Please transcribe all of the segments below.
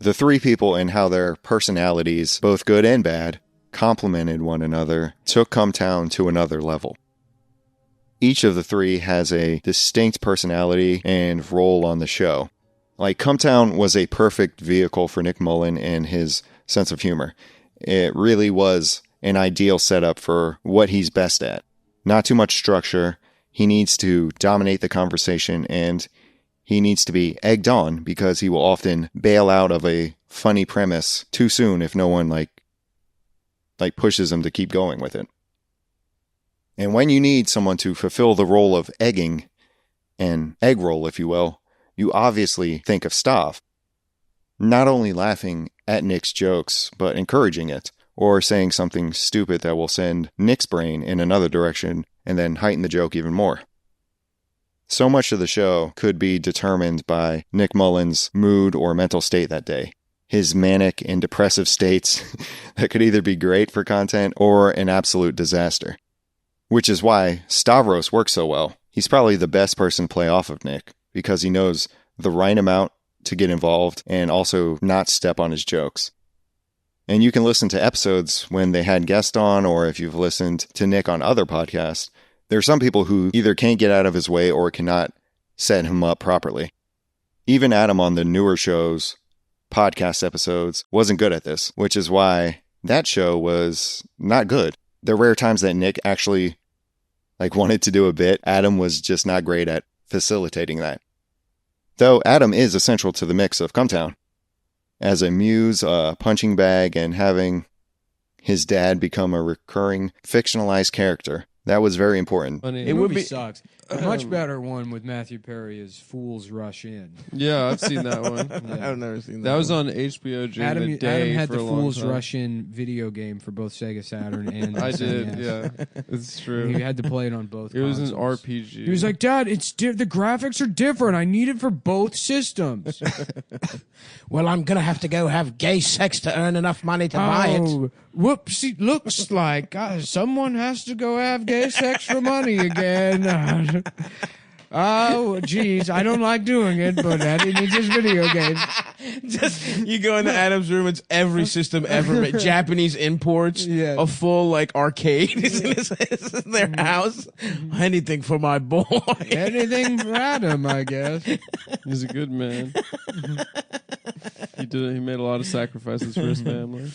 The three people and how their personalities, both good and bad, complemented one another, took Cum Town to another level. Each of the three has a distinct personality and role on the show. Like, Cum Town was a perfect vehicle for Nick Mullen and his sense of humor. It really was an ideal setup for what he's best at. Not too much structure. He needs to dominate the conversation, and he needs to be egged on because he will often bail out of a funny premise too soon if no one like pushes him to keep going with it. And when you need someone to fulfill the role of egging, an egg roll, if you will, you obviously think of Stav. Not only laughing at Nick's jokes, but encouraging it, or saying something stupid that will send Nick's brain in another direction and then heighten the joke even more. So much of the show could be determined by Nick Mullen's mood or mental state that day. His manic and depressive states that could either be great for content or an absolute disaster. Which is why Stavros works so well. He's probably the best person to play off of Nick, because he knows the right amount to get involved and also not step on his jokes. And you can listen to episodes when they had guests on, or if you've listened to Nick on other podcasts, there are some people who either can't get out of his way or cannot set him up properly. Even Adam on the newer shows, podcast episodes, wasn't good at this, which is why that show was not good. There were rare times that Nick actually wanted to do a bit. Adam was just not great at facilitating that. Though Adam is essential to the mix of Cum Town. As a muse, a punching bag, and having his dad become a recurring fictionalized character. That was very important. It would be sucks. A much better one with Matthew Perry is Fools Rush In. Yeah, I've seen that one. Yeah. I've never seen that. That was on HBO during the day. Adam had for the a long Fools time. Rush In video game for both Sega Saturn and I SNES. did, yeah. It's true. He had to play it on both It was an consoles. RPG. He was like, Dad, the graphics are different. I need it for both systems. Well, I'm going to have to go have gay sex to earn enough money to buy it. Whoopsie, looks like someone has to go have gay sex for money again. Oh, geez, I don't like doing it, but Daddy needs his video games. Just you go into Adam's room, it's every system ever made. Japanese imports, a full arcade is in their house. Anything for my boy. Anything for Adam, I guess. He's a good man. He made a lot of sacrifices for his family.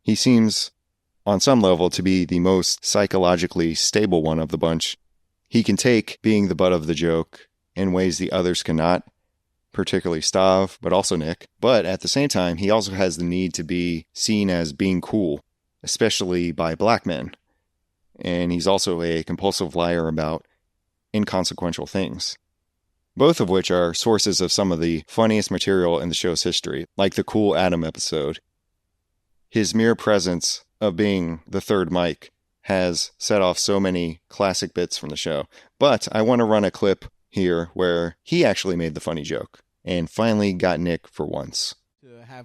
He seems, on some level, to be the most psychologically stable one of the bunch. He can take being the butt of the joke in ways the others cannot, particularly Stav, but also Nick. But at the same time, he also has the need to be seen as being cool, especially by black men. And he's also a compulsive liar about inconsequential things. Both of which are sources of some of the funniest material in the show's history, like the Cool Adam episode. His mere presence of being the third mic has set off so many classic bits from the show. But I want to run a clip here where he actually made the funny joke and finally got Nick for once.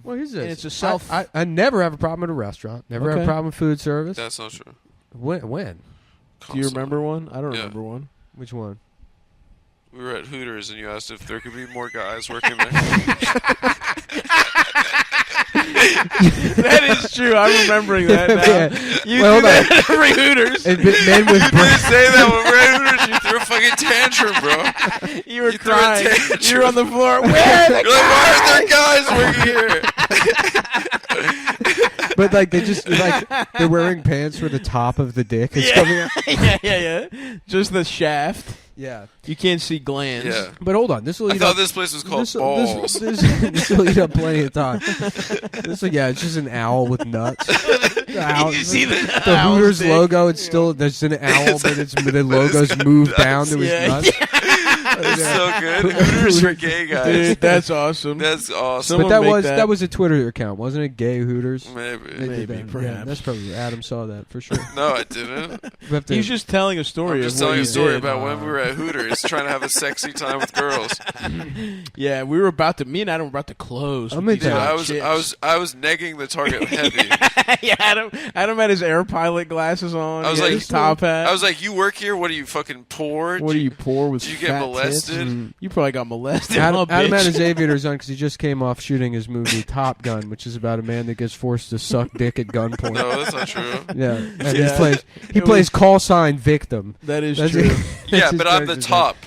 Well, here's this. It's a self. I never have a problem at a restaurant. Never have a problem with food service. That's not true. When? Do you remember one? I don't remember one. Which one? We were at Hooters and you asked if there could be more guys working there. That is true. I'm remembering that now. You Well, do that at every Hooters. Men with You didn't say that when we were at Hooters. You threw a fucking tantrum, bro. You were You threw a crying. tantrum. You were on the floor. Where are the You're like, why aren't there guys working here? But they just they're wearing pants where the top of the dick is coming out. yeah. Just the shaft. Yeah. You can't see glands. Yeah. But hold on, this will I eat thought up. this place was called This Balls. will eat up plenty of time. It's just an owl with nuts. You see the Hooters dick? logo. It's still there's an owl, but the logo's moved down to his nuts. That's so good. Hooters for gay guys. Dude, that's awesome. That's awesome. But that was a Twitter account, wasn't it? Gay Hooters. Maybe. They did that. perhaps. Yeah, that's probably Adam saw that for sure. No, I didn't. We have to- He's just telling a story. I'm just of what telling you a story did. about when we were at Hooters trying to have a sexy time with girls. Yeah, me and Adam were about to close. I'm with into these that. hot chicks. I was negging the target heavy. Yeah, Adam had his Air Pilot glasses on. I was He had like, his top hat. I was like, you work here? What are you, fucking poor? What are you poor with Did you get fat molested? molested. You probably got molested. Adam huh, bitch? had his aviators on because he just came off shooting his movie Top Gun, which is about a man that gets forced to suck dick at gunpoint. No, that's not true. Yeah, and Yeah. he plays call sign victim. That is That's true. it. Yeah, That's his but I'm the character's top.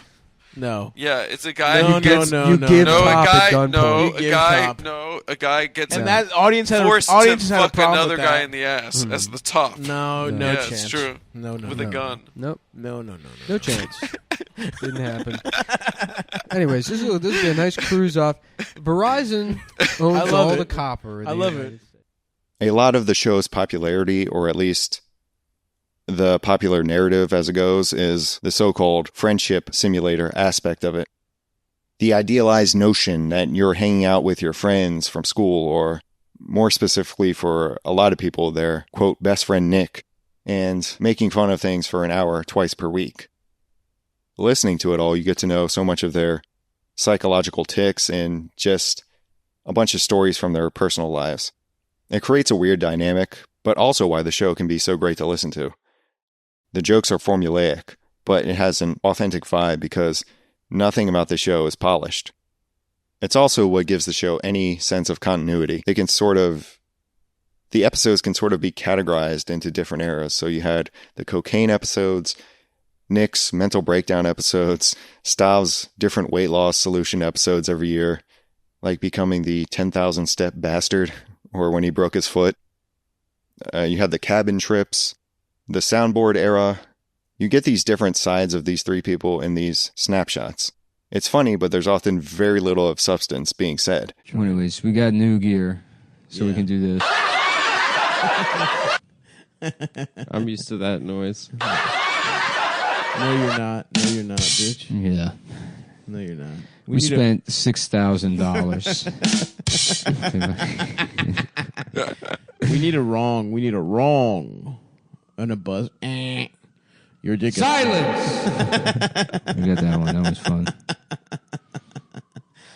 No. Yeah, it's a guy No, who no, gets no, you no. give no, top a guy, at gunpoint. no, You a give guy, top. no, a guy gets And that audience had forced a, audience to had a fuck problem another with guy that. in the ass as the top. No, No. no Yeah, chance. it's true. No, With a gun. Nope, No. no chance. Didn't happen. Anyways, this will be a nice cruise off. Verizon owns I love all it. the copper. in I the love United it. States. A lot of the show's popularity, or at least the popular narrative as it goes, is the so-called friendship simulator aspect of it. The idealized notion that you're hanging out with your friends from school, or more specifically for a lot of people, their, quote, best friend Nick, and making fun of things for an hour twice per week. Listening to it all, you get to know so much of their psychological tics and just a bunch of stories from their personal lives. It creates a weird dynamic, but also why the show can be so great to listen to. The jokes are formulaic, but it has an authentic vibe because nothing about the show is polished. It's also what gives the show any sense of continuity. The episodes can sort of be categorized into different eras. So you had the cocaine episodes, Nick's mental breakdown episodes, Stav's different weight loss solution episodes every year, like becoming the 10,000 step bastard, or when he broke his foot. You had the cabin trips, the soundboard era. You get these different sides of these three people in these snapshots. It's funny, but there's often very little of substance being said. Anyways, we got new gear, so we can do this. I'm used to that noise. No, you're not. No, you're not, bitch. Yeah. No, you're not. We spent $6,000. We need a wrong. We need a wrong. And a buzz. Your dick. Silence! We got that one. That was fun.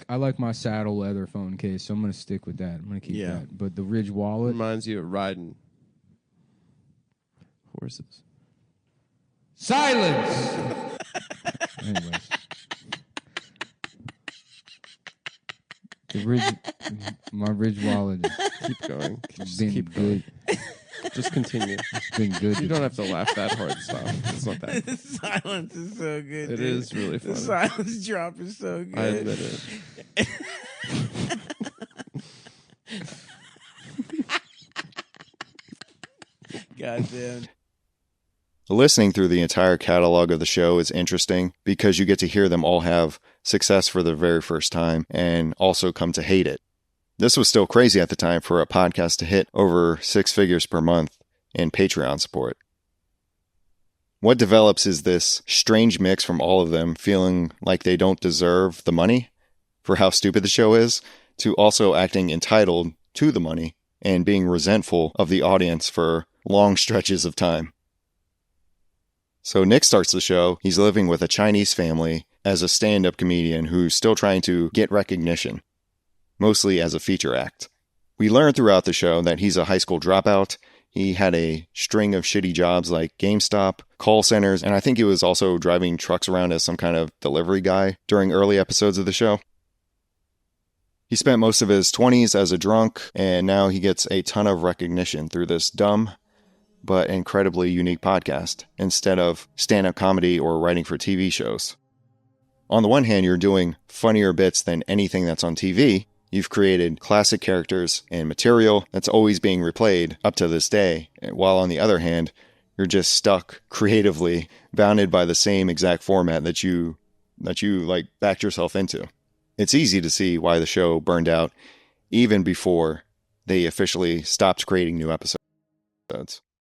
I like my saddle leather phone case, so I'm going to stick with that. I'm going to keep that. But the Ridge wallet. Reminds you of riding horses. Silence! Anyways. My Ridge wallet Keep going. has Just been keep good. going. Just continue. It's been good. You don't have to laugh that hard. Stop. It's not that. The silence is so good. It dude. is really The funny. silence drop is so good. I admit it. Goddamn. Listening through the entire catalog of the show is interesting because you get to hear them all have success for the very first time and also come to hate it. This was still crazy at the time for a podcast to hit over 6 figures per month in Patreon support. What develops is this strange mix from all of them feeling like they don't deserve the money for how stupid the show is, to also acting entitled to the money and being resentful of the audience for long stretches of time. So Nick starts the show. He's living with a Chinese family as a stand-up comedian who's still trying to get recognition, mostly as a feature act. We learn throughout the show that he's a high school dropout. He had a string of shitty jobs like GameStop, call centers, and I think he was also driving trucks around as some kind of delivery guy during early episodes of the show. He spent most of his 20s as a drunk, and now he gets a ton of recognition through this dumb but incredibly unique podcast instead of stand-up comedy or writing for TV shows. On the one hand, you're doing funnier bits than anything that's on TV. You've created classic characters and material that's always being replayed up to this day, while on the other hand, you're just stuck creatively, bounded by the same exact format that you like backed yourself into. It's easy to see why the show burned out even before they officially stopped creating new episodes.